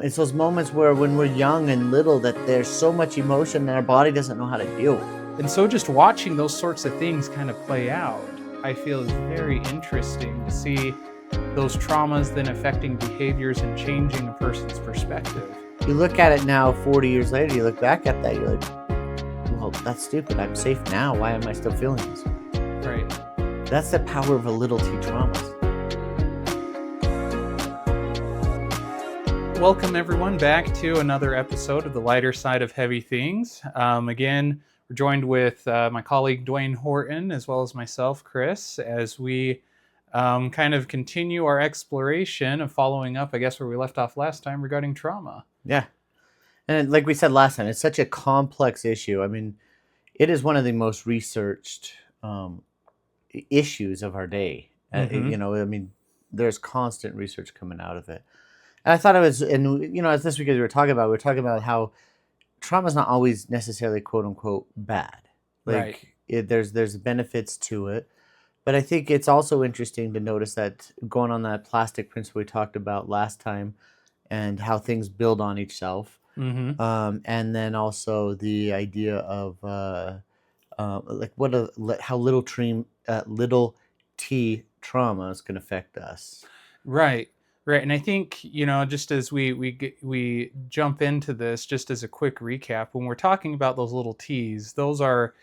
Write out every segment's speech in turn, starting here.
It's those moments where when we're young and little that there's so much emotion that our body doesn't know how to deal with. And so just watching those sorts of things kind of play out, I feel is very interesting to see those traumas then affecting behaviors and changing a person's perspective. You look at it now 40 years later, you look back at that, you're like, well, that's stupid. I'm safe now. Why am I still feeling this? Right. That's the power of a little T traumas. Welcome everyone back to another episode of The Lighter Side of Heavy Things. Again, we're joined with my colleague Dwayne Horton as well as myself, Chris, as we kind of continue our exploration of following up, I guess, where we left off last time regarding trauma. Yeah. And like we said last time, it's such a complex issue. I mean, it is one of the most researched issues of our day. There's constant research coming out of it. And I thought it was, and as this week we were talking about how trauma is not always necessarily quote unquote bad. Right. There's benefits to it, but I think it's also interesting to notice that going on that plastic principle we talked about last time, and how things build on itself, and then also the idea of how little T traumas can affect us. Right. Right, and I think, just as we jump into this, just as a quick recap, when we're talking about those little T's, those are,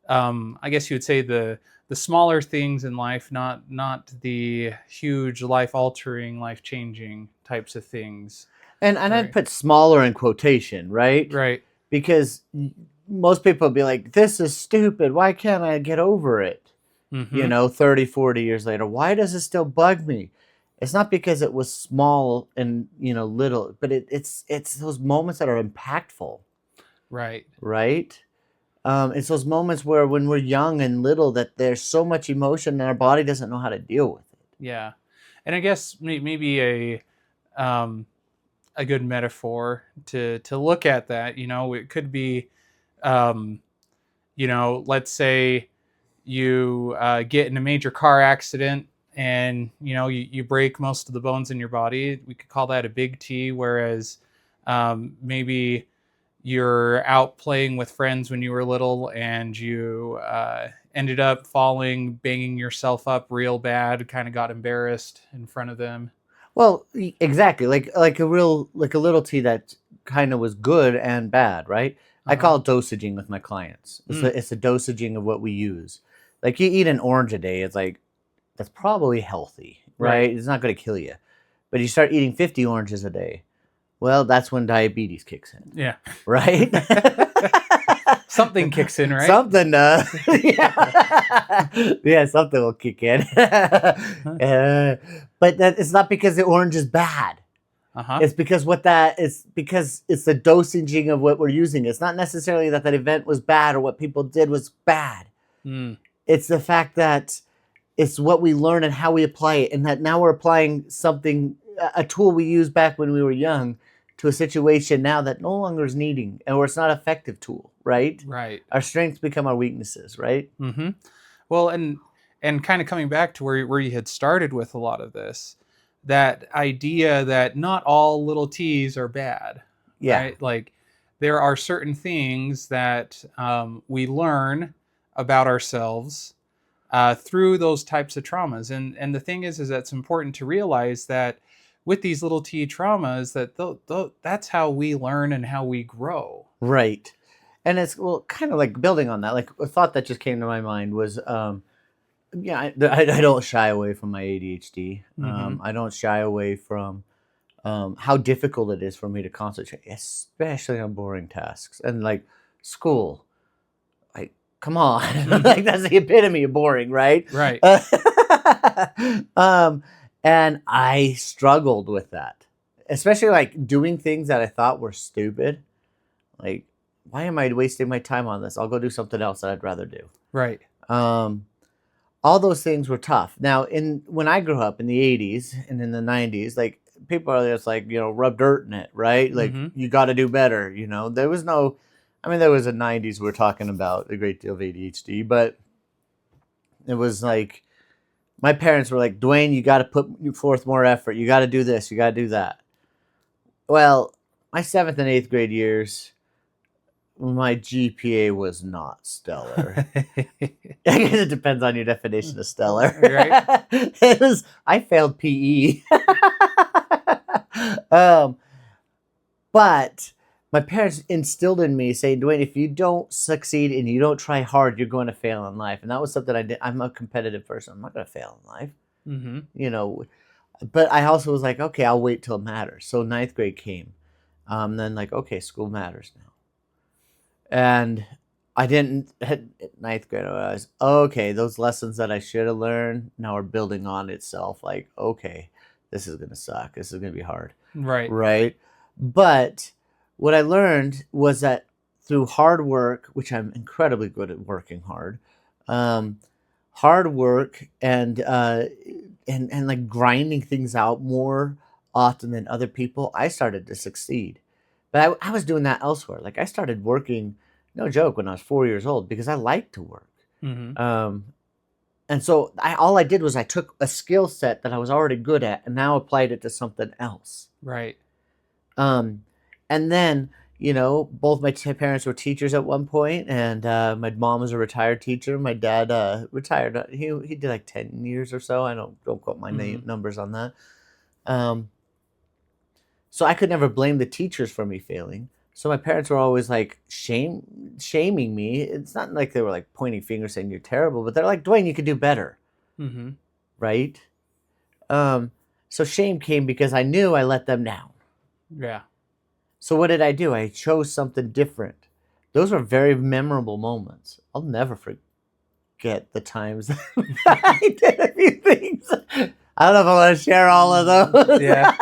I guess you would say the smaller things in life, not the huge life-altering, life-changing types of things. And right. I'd put smaller in quotation, right? Right. Because most people would be like, this is stupid. Why can't I get over it? 30, 40 years later. Why does it still bug me? It's not because it was small and little, but it's those moments that are impactful. Right. Right. It's those moments where when we're young and little that there's so much emotion that our body doesn't know how to deal with it. Yeah, and I guess maybe a good metaphor to look at that. It could be, let's say you get in a major car accident. And, you break most of the bones in your body. We could call that a big T, whereas maybe you're out playing with friends when you were little and you ended up falling, banging yourself up real bad, kind of got embarrassed in front of them. Well, exactly. Like a little T that kind of was good and bad, right? I call it dosaging with my clients. It's the dosaging of what we use. Like you eat an orange a day, it's like, that's probably healthy, right? It's not going to kill you. But you start eating 50 oranges a day, well, that's when diabetes kicks in. Yeah. Right? Something kicks in, right? Something does. Yeah, something will kick in. But it's not because the orange is bad. It's because because it's the dosaging of what we're using. It's not necessarily that event was bad or what people did was bad. It's the fact that it's what we learn and how we apply it, and that now we're applying a tool we used back when we were young to a situation now that no longer is needing, or it's not an effective tool, right? Right. Our strengths become our weaknesses, right? Well, and kind of coming back to where you had started with a lot of this, that idea that not all little T's are bad. Yeah. Right? Like there are certain things that we learn about ourselves through those types of traumas. And the thing is that it's important to realize that with these little T traumas, that that's how we learn and how we grow. Right. And it's kind of like building on that. Like a thought that just came to my mind was, I don't shy away from my ADHD. I don't shy away from how difficult it is for me to concentrate, especially on boring tasks and like school. Come on. Like that's the epitome of boring, right? Right. And I struggled with that, especially like doing things that I thought were stupid. Like, why am I wasting my time on this? I'll go do something else that I'd rather do. Right. All those things were tough. Now, when I grew up in the 80s and in the 90s, like people are just like, rub dirt in it, right? Like you got to do better. There was no, there was a 90s we're talking about a great deal of ADHD, but it was like my parents were like, Dwayne, you got to put forth more effort. You got to do this. You got to do that. Well, my 7th and 8th grade years, my GPA was not stellar. I guess it depends on your definition of stellar. Right. I failed PE. But my parents instilled in me saying, Dwayne, if you don't succeed and you don't try hard, you're going to fail in life. And that was something I did. I'm a competitive person. I'm not going to fail in life. Mm-hmm. But I also was like, okay, I'll wait till it matters. So 9th grade came. Then like, okay, school matters now. And I didn't at 9th grade. I was okay. Those lessons that I should have learned now are building on itself. Like, okay, this is gonna suck. This is gonna be hard. Right. Right. But what I learned was that through hard work, which I'm incredibly good at working hard, hard work and like grinding things out more often than other people, I started to succeed. But I was doing that elsewhere. Like I started working, no joke, when I was 4 years old because I liked to work. Mm-hmm. And so all I did was I took a skill set that I was already good at and now applied it to something else. Right. And then, both my parents were teachers at one point, and my mom was a retired teacher. My dad retired. He did like 10 years or so. I don't quote my numbers on that. So I could never blame the teachers for me failing. So my parents were always like shaming me. It's not like they were like pointing fingers saying you're terrible, but they're like, Dwayne, you could do better. Mm-hmm. Right? So shame came because I knew I let them down. Yeah. So what did I do? I chose something different. Those were very memorable moments. I'll never forget the times that I did a few things. I don't know if I want to share all of those. Yeah.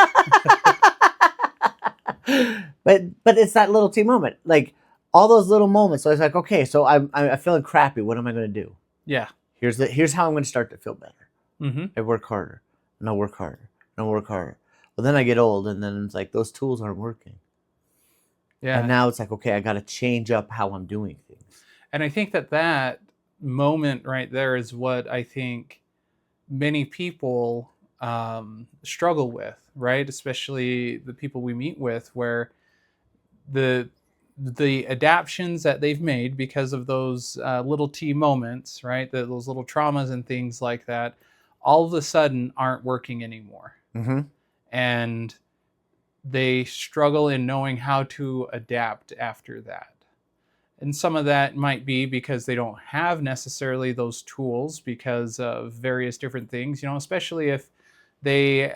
but it's that little T moment. Like all those little moments. So I was like, okay, so I'm feeling crappy. What am I going to do? Yeah. Here's how I'm going to start to feel better. Mm-hmm. I work harder. And I'll work harder. And I'll work harder. Well, then I get old, and then it's like those tools aren't working. Yeah. And now it's like, okay, I got to change up how I'm doing things. And I think that moment right there is what I think many people struggle with, right? Especially the people we meet with, where the adaptions that they've made because of those little T moments, right? Those little traumas and things like that, all of a sudden aren't working anymore. Mm-hmm. And they struggle in knowing how to adapt after that. And some of that might be because they don't have necessarily those tools because of various different things, especially if they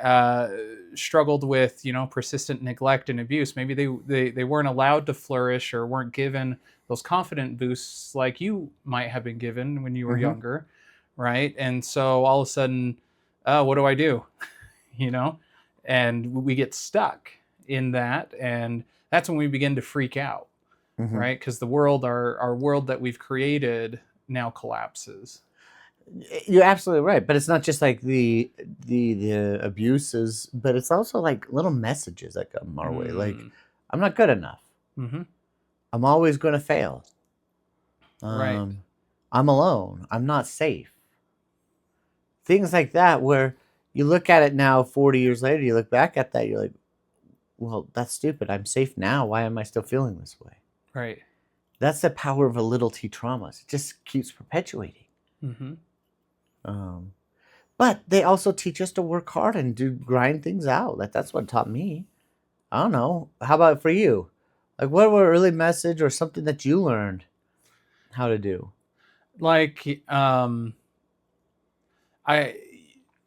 struggled with, persistent neglect and abuse. Maybe they weren't allowed to flourish or weren't given those confident boosts like you might have been given when you were younger, right? And so all of a sudden, what do I do? And we get stuck in that, and that's when we begin to freak out, right? Because the world, our world that we've created now collapses. You're absolutely right, but it's not just like the abuses, but it's also like little messages that come our way. Like, I'm not good enough. Mm-hmm. I'm always going to fail. Right. I'm alone. I'm not safe. Things like that, where you look at it now, 40 years later, you look back at that, you're like, well, that's stupid. I'm safe now. Why am I still feeling this way? Right. That's the power of a little T traumas. It just keeps perpetuating. Mm-hmm. But they also teach us to work hard and grind things out. Like that's what taught me. I don't know. How about for you? Like what were early message or something that you learned how to do? Like,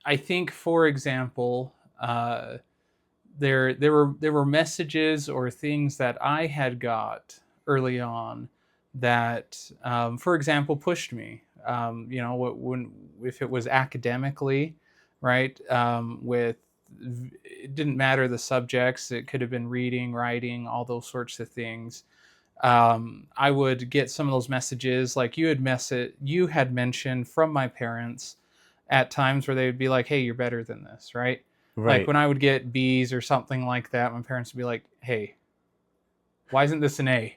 I think, for example, there were messages or things that I had got early on that, for example, pushed me. When if it was academically, right? It didn't matter the subjects. It could have been reading, writing, all those sorts of things. I would get some of those messages, like you had mentioned from my parents at times where they would be like, "Hey, you're better than this," right? Right. Like when I would get B's or something like that, my parents would be like, "Hey, why isn't this an A?"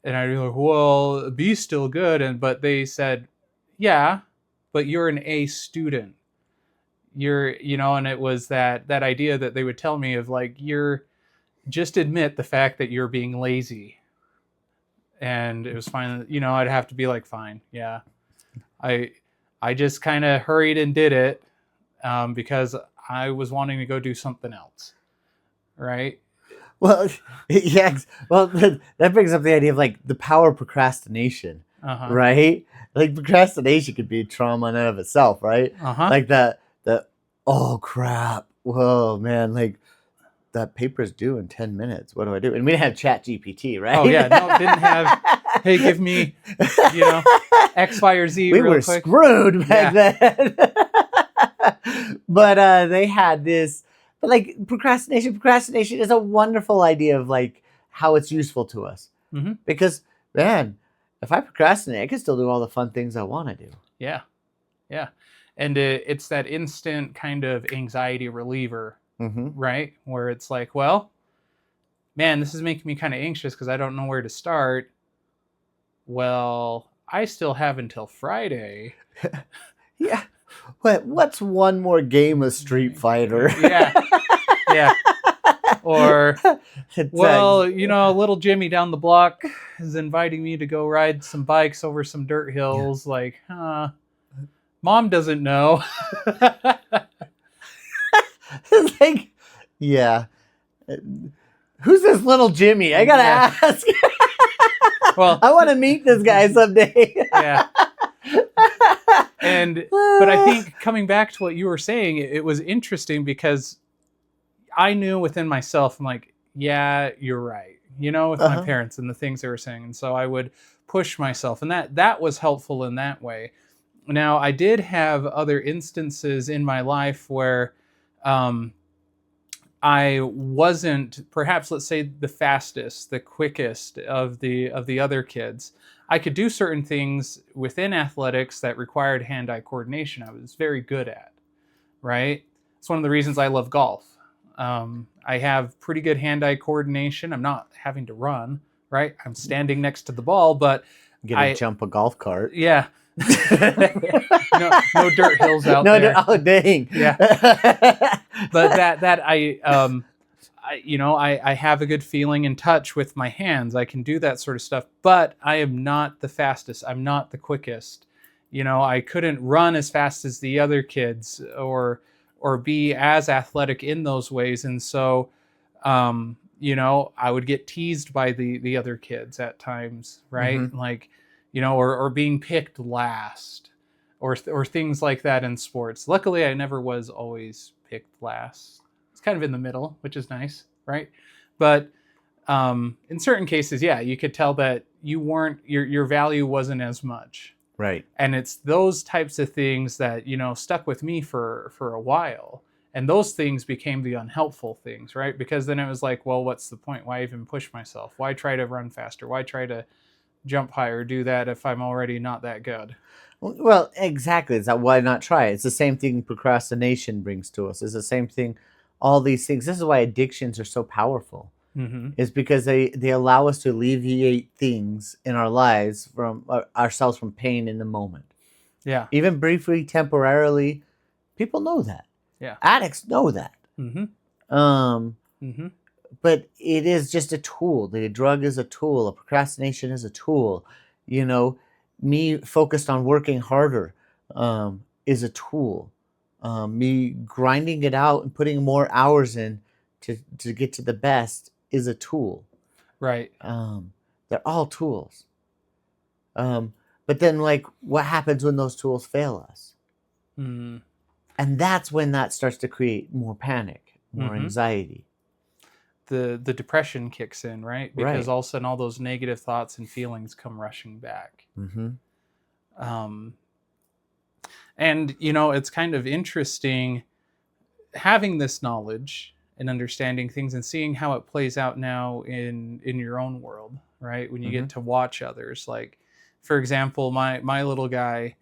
And I'd be like, "Well, a B's still good." But they said, "Yeah, but you're an A student. And it was that idea that they would tell me of like, just admit the fact that you're being lazy. And it was fine. I'd have to be like, fine. Yeah. I just kind of hurried and did it because I was wanting to go do something else. Right. Well, yeah. Well, that brings up the idea of like the power of procrastination, right? Like procrastination could be trauma in and of itself, right? Like the oh crap, whoa man, like that paper's due in 10 minutes. What do I do? And we didn't have Chat GPT, right? Oh yeah, no, didn't have. Hey, give me, X, Y, or Z. We real were quick. Screwed back then. But they had this. But like procrastination is a wonderful idea of like how it's useful to us. Mm-hmm. Because man, if I procrastinate, I can still do all the fun things I want to do. Yeah, yeah, and it's that instant kind of anxiety reliever, right? Where it's like, well, man, this is making me kind of anxious because I don't know where to start. Well, I still have until Friday. Yeah. What's one more game of Street Fighter? Yeah. Yeah. Or, well, little Jimmy down the block is inviting me to go ride some bikes over some dirt hills. Yeah. Like, Mom doesn't know. It's like, yeah. Who's this little Jimmy? I gotta ask. Well, I want to meet this guy someday. Yeah. But I think coming back to what you were saying, it was interesting because I knew within myself, I'm like, yeah, you're right. With my parents and the things they were saying. And so I would push myself, and that was helpful in that way. Now, I did have other instances in my life where I wasn't, perhaps, let's say, the fastest, the quickest of the other kids. I could do certain things within athletics that required hand-eye coordination. I was very good at, right? It's one of the reasons I love golf. I have pretty good hand-eye coordination. I'm not having to run, right? I'm standing next to the ball, but I jump a golf cart. Yeah. no dirt hills out there. Oh, dang. Yeah. But I have a good feeling in touch with my hands. I can do that sort of stuff, but I am not the fastest. I'm not the quickest. I couldn't run as fast as the other kids or be as athletic in those ways. And so, I would get teased by the other kids at times, right? Mm-hmm. Like, or being picked last or things like that in sports. Luckily, I never was always picked last. It's kind of in the middle, which is nice, right? But in certain cases, yeah, you could tell that you weren't, your value wasn't as much. Right. And it's those types of things that, stuck with me for a while. And those things became the unhelpful things, right? Because then it was like, well, what's the point? Why even push myself? Why try to run faster? Why try to jump higher, do that if I'm already not that good? Well, exactly. It's why not try? It's the same thing procrastination brings to us. It's the same thing, all these things. This is why addictions are so powerful. Mm-hmm. It's because they allow us to alleviate things in our lives from ourselves from pain in the moment. Yeah. Even briefly, temporarily, people know that. Yeah. Addicts know that. Mm-hmm. Mm-hmm. But it is just a tool. The drug is a tool. A procrastination is a tool. Me focused on working harder is a tool. Me grinding it out and putting more hours in to get to the best is a tool. Right. They're all tools. But then, like, what happens when those tools fail us? Mm-hmm. And that's when that starts to create more panic, more anxiety. The depression kicks in, right? Because all of a sudden all those negative thoughts and feelings come rushing back. Mm-hmm. And, it's kind of interesting having this knowledge and understanding things and seeing how it plays out now in your own world, right? When you get to watch others. Like, for example, my little guy,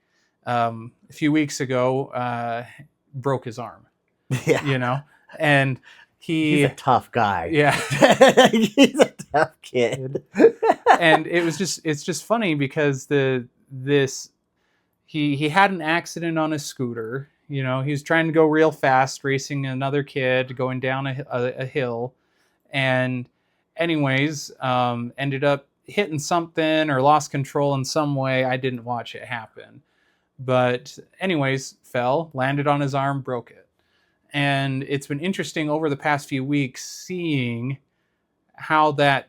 a few weeks ago, broke his arm. Yeah. And he's a tough guy. Yeah. He's a tough kid. And it's just funny because he had an accident on his scooter. He was trying to go real fast, racing another kid, going down a hill. And anyways, ended up hitting something or lost control in some way. I didn't watch it happen. But anyways, fell, landed on his arm, broke it. And it's been interesting over the past few weeks seeing how that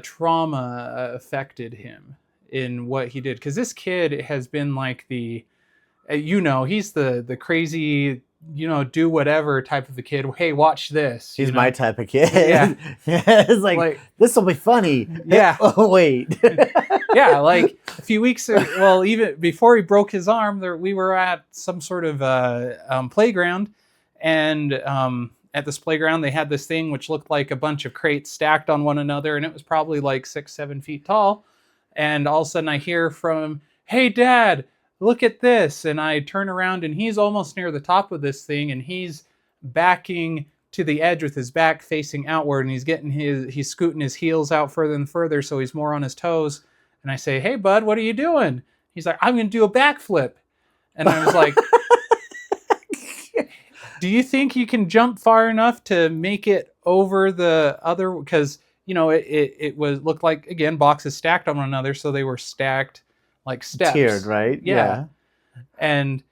trauma affected him in what he did. Because this kid has been like the, he's the crazy, do whatever type of a kid. Hey, watch this. He's my type of kid. Yeah. It's like this will be funny. Yeah. Oh, wait. Yeah, like a few weeks ago, well, even before he broke his arm, we were at some sort of playground. And at this playground, they had this thing which looked like a bunch of crates stacked on one another. And it was probably like 6-7 feet tall. And all of a sudden I hear from him, "Hey, Dad, look at this." And I turn around and he's almost near the top of this thing. And he's backing to the edge with his back facing outward. And he's scooting his heels out further and further. So he's more on his toes. And I say, "Hey, bud, what are you doing?" He's like, "I'm going to do a backflip." And I was like, "Do you think you can jump far enough to make it over the other?" Because, it looked like, again, boxes stacked on one another. So they were stacked like steps. Tiered, right? Yeah. And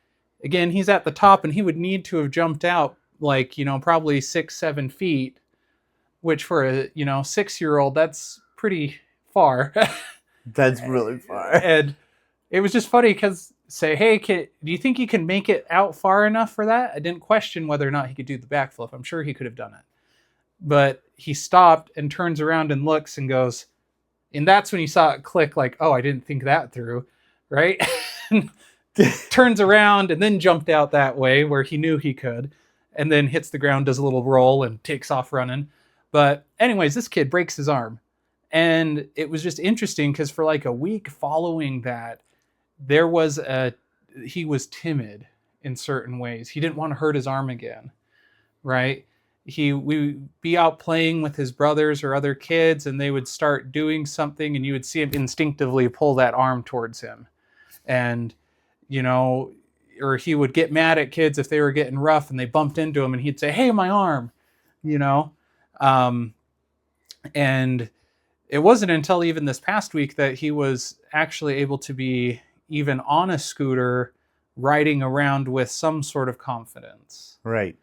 again, he's at the top and he would need to have jumped out like, probably 6-7 feet, which for a, 6-year-old, that's pretty far. That's really far. And it was just funny because say, "Hey, kid, do you think you can make it out far enough for that?" I didn't question whether or not he could do the backflip. I'm sure he could have done it. But he stopped and turns around and looks and goes, and that's when he saw it click like, "Oh, I didn't think that through." Right? Turns around and then jumped out that way where he knew he could, and then hits the ground, does a little roll and takes off running. But anyways, this kid breaks his arm. And it was just interesting because for like a week following that, he was timid in certain ways. He didn't want to hurt his arm again, right? We'd be out playing with his brothers or other kids and they would start doing something and you would see him instinctively pull that arm towards him. And, or he would get mad at kids if they were getting rough and they bumped into him and he'd say, "Hey, my arm," and it wasn't until even this past week that he was actually able to be even on a scooter riding around with some sort of confidence. Right.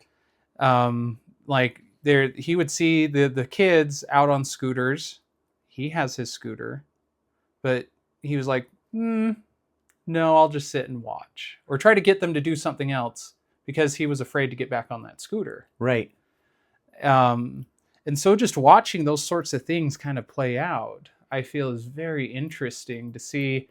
He would see the kids out on scooters. He has his scooter, but he was like, "No, I'll just sit and watch," or try to get them to do something else because he was afraid to get back on that scooter. Right. And so just watching those sorts of things kind of play out, I feel is very interesting to see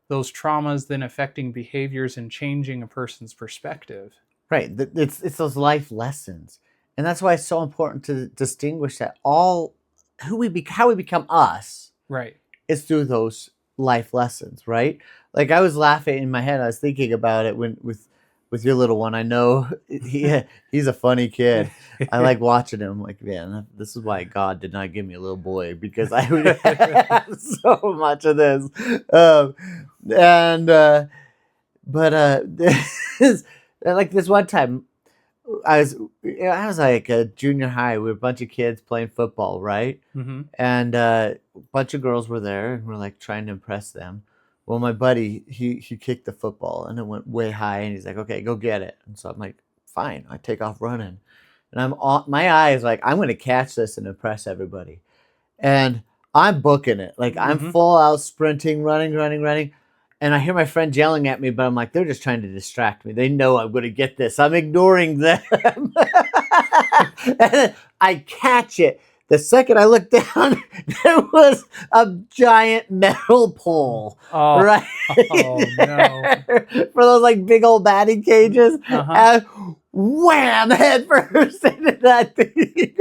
those traumas then affecting behaviors and changing a person's perspective. Right. It's those life lessons. And that's why it's so important to distinguish that how we become us, right, is through those life lessons, right? Like I was laughing in my head, I was thinking about it with your little one. I know he's a funny kid. I like watching him. Like, man, this is why God did not give me a little boy, because I would have so much of this. Like this one time, I was like a junior high. We were a bunch of kids playing football, right? Mm-hmm. And a bunch of girls were there, and we're like trying to impress them. Well, my buddy, he kicked the football and it went way high, and he's like, "Okay, go get it." And so I'm like, "Fine." I take off running, and my eye is like, I'm going to catch this and impress everybody. And I'm booking it. Like I'm full out sprinting, running. And I hear my friend yelling at me, but I'm like, they're just trying to distract me. They know I'm going to get this. I'm ignoring them. And then I catch it. The second I looked down, there was a giant metal pole, right? Oh, no. For those like big old batting cages. And wham, head first into that thing.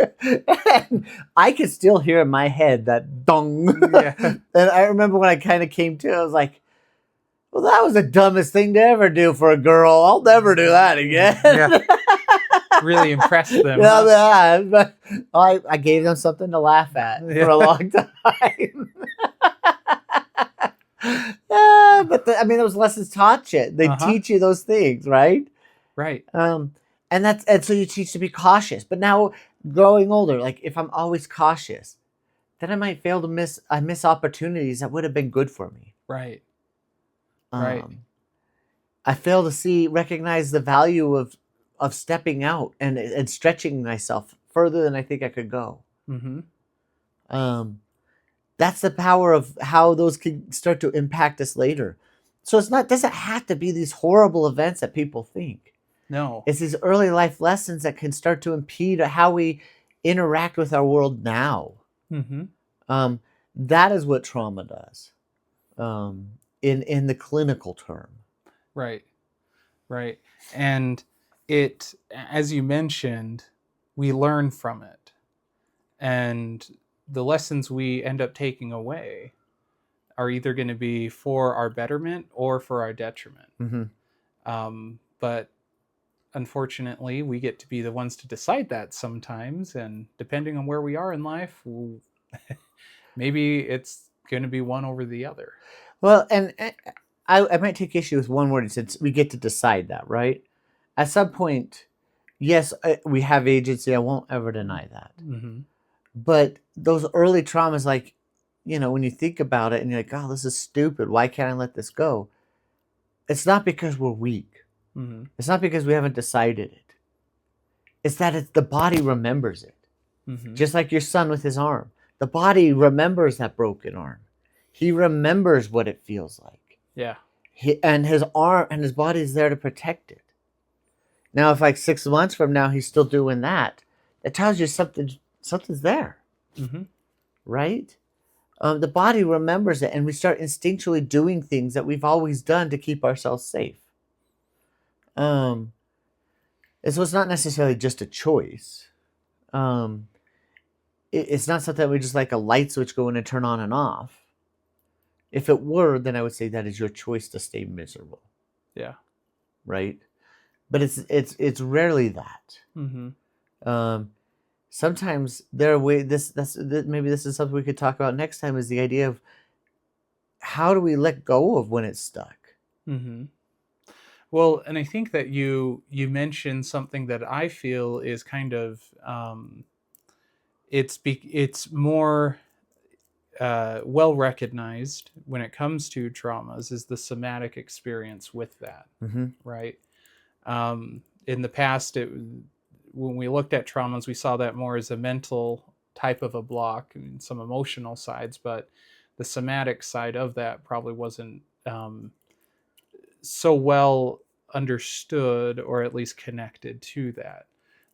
And I could still hear in my head that dong. Yeah. And I remember when I kind of came to, I was like, well, that was the dumbest thing to ever do for a girl. I'll never do that again. Yeah. Really impressed them. Yeah, but I gave them something to laugh at for a long time. But those lessons taught you. They teach you those things, right? Right. And so you teach to be cautious. But now, growing older, like if I'm always cautious, then I might fail to miss opportunities that would have been good for me. Right. Right. I fail to recognize the value of stepping out and stretching myself further than I think I could go. Mm-hmm. That's the power of how those can start to impact us later. So doesn't have to be these horrible events that people think. No. It's these early life lessons that can start to impede how we interact with our world now. Mm-hmm. That is what trauma does, in the clinical term. Right. Right. And it, as you mentioned, we learn from it. And the lessons we end up taking away are either going to be for our betterment or for our detriment. Mm-hmm. But unfortunately, we get to be the ones to decide that sometimes. And depending on where we are in life, maybe it's going to be one over the other. Well, and I might take issue with one word since we get to decide that, right? At some point, yes, we have agency. I won't ever deny that. Mm-hmm. But those early traumas, like, when you think about it and you're like, oh, this is stupid. Why can't I let this go? It's not because we're weak. Mm-hmm. It's not because we haven't decided it. It's that the body remembers it. Mm-hmm. Just like your son with his arm. The body remembers that broken arm. He remembers what it feels like. Yeah. And his arm and his body is there to protect it. Now, if like 6 months from now he's still doing that, it tells you something's there. Mm-hmm. Right? The body remembers it, and we start instinctually doing things that we've always done to keep ourselves safe. And so it's not necessarily just a choice. It's not something that we just like a light switch going to turn on and off. If it were, then I would say that is your choice to stay miserable. Yeah. Right? But it's rarely that. Mm-hmm. Sometimes there are ways. Maybe this is something we could talk about next time. Is the idea of how do we let go of when it's stuck? Mm-hmm. Well, and I think that you mentioned something that I feel is kind of it's more well recognized when it comes to traumas is the somatic experience with that. Mm-hmm. Right. In the past, when we looked at traumas, we saw that more as a mental type of a block and some emotional sides, but the somatic side of that probably wasn't so well understood or at least connected to that.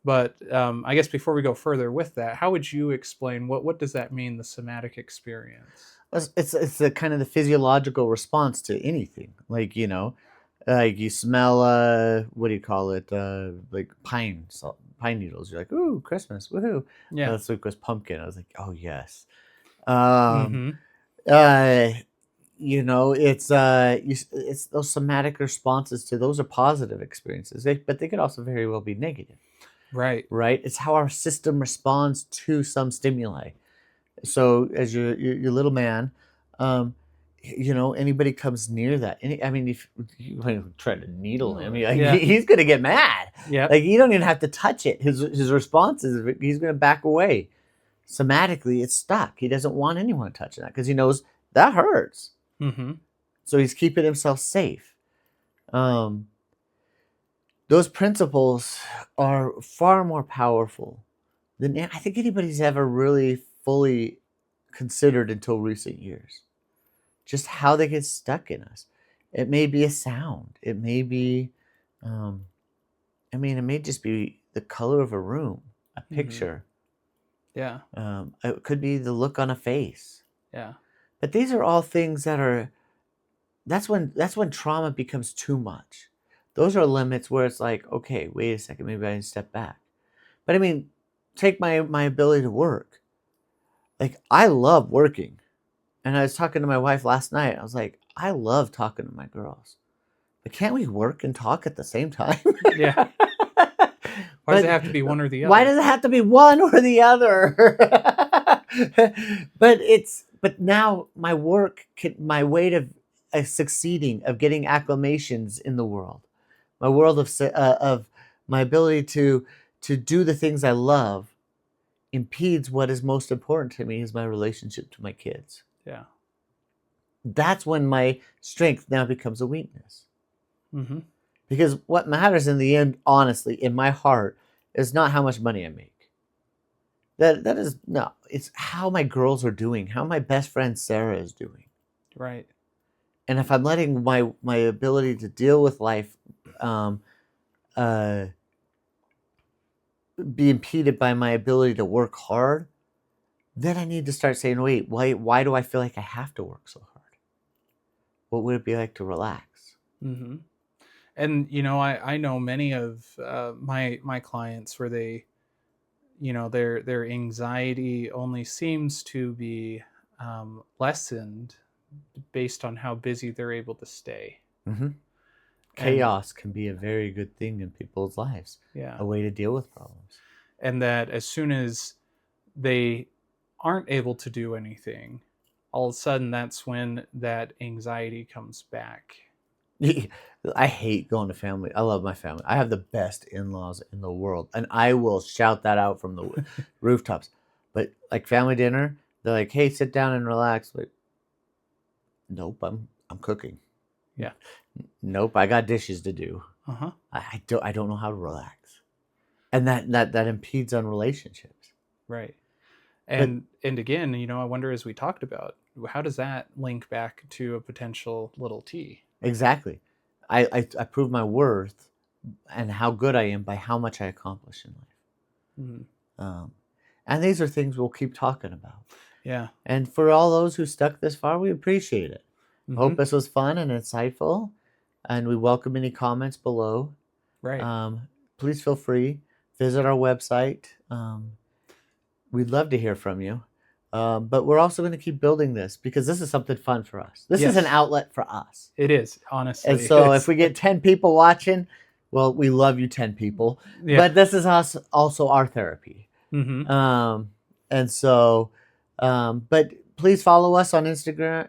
But I guess before we go further with that, how would you explain what does that mean, the somatic experience? It's the kind of the physiological response to anything. Like, like you smell what do you call it? Like pine needles. You're like, ooh, Christmas, woohoo! Yeah. Last week was pumpkin. I was like, oh yes. Mm-hmm. It's those somatic responses to those are positive experiences, but they could also very well be negative. Right. Right. It's how our system responds to some stimuli. So as your little man, anybody comes near that. If you try to needle him, he's gonna get mad. Yeah. Like you don't even have to touch it. His response is he's gonna back away. Somatically, it's stuck. He doesn't want anyone touching that because he knows that hurts. Mm-hmm. So he's keeping himself safe. Those principles are far more powerful than I think anybody's ever really fully considered until recent years. Just how they get stuck in us. It may be a sound. It may be, it may just be the color of a room, a picture. Yeah. It could be the look on a face. Yeah. But these are all things that's when trauma becomes too much. Those are limits where it's like, okay, wait a second, maybe I need to step back. But take my ability to work. Like, I love working. And I was talking to my wife last night. I was like, I love talking to my girls. But can't we work and talk at the same time? Yeah. Why does it have to be one or the other? Why does it have to be one or the other? But now my work, my way of succeeding, of getting acclamations in the world, my world of my ability to do the things I love impedes what is most important to me, is my relationship to my kids. Yeah. That's when my strength now becomes a weakness. Mm-hmm. Because what matters in the end, honestly, in my heart, is not how much money I make. That is no. It's how my girls are doing, how my best friend Sarah is doing. Right. And if I'm letting my ability to deal with life be impeded by my ability to work hard, then I need to start saying, wait, why do I feel like I have to work so hard? What would it be like to relax? Mm-hmm. And I know many of my clients where they, their anxiety only seems to be lessened based on how busy they're able to stay. Mm-hmm. Chaos can be a very good thing in people's lives. Yeah. A way to deal with problems. And that as soon as they aren't able to do anything, all of a sudden that's when that anxiety comes back. I hate going to family. I love my family. I have the best in-laws in the world, and I will shout that out from the rooftops. But like family dinner, they're like, "Hey, sit down and relax." Like, nope, I'm cooking. Yeah. Nope, I got dishes to do. Uh-huh. I don't know how to relax, and that impedes on relationships. Right. And again, I wonder, as we talked about, how does that link back to a potential little T? Exactly. I prove my worth and how good I am by how much I accomplish in life. Mm-hmm. And these are things we'll keep talking about. Yeah. And for all those who stuck this far, we appreciate it. Mm-hmm. Hope this was fun and insightful. And we welcome any comments below. Right. Please feel free. Visit our website. We'd love to hear from you. But we're also going to keep building this because this is something fun for us. This is an outlet for us. It is, honestly. And so if we get 10 people watching, well, we love you 10 people. Yeah. But this is us also our therapy. Mm-hmm. And so, but please follow us on Instagram.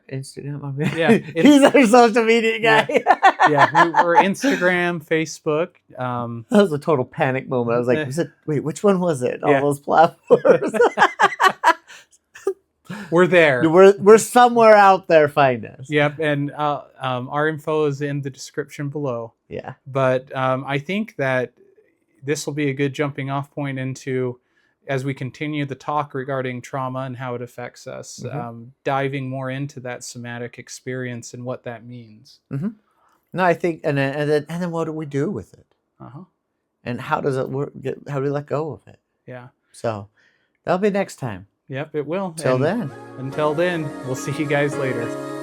Yeah. He's our social media guy. Yeah, we're Instagram, Facebook. That was a total panic moment. I was like, wait, which one was it? All those platforms. We're there. We're somewhere out there. Find us. Yep, and our info is in the description below. Yeah. But I think that this will be a good jumping off point into, as we continue the talk regarding trauma and how it affects us, diving more into that somatic experience and what that means. Mm-hmm. No, I think, and then what do we do with it? And how does it work? How do we let go of it? Yeah. So that'll be next time. Yep, it will. Until then, we'll see you guys later.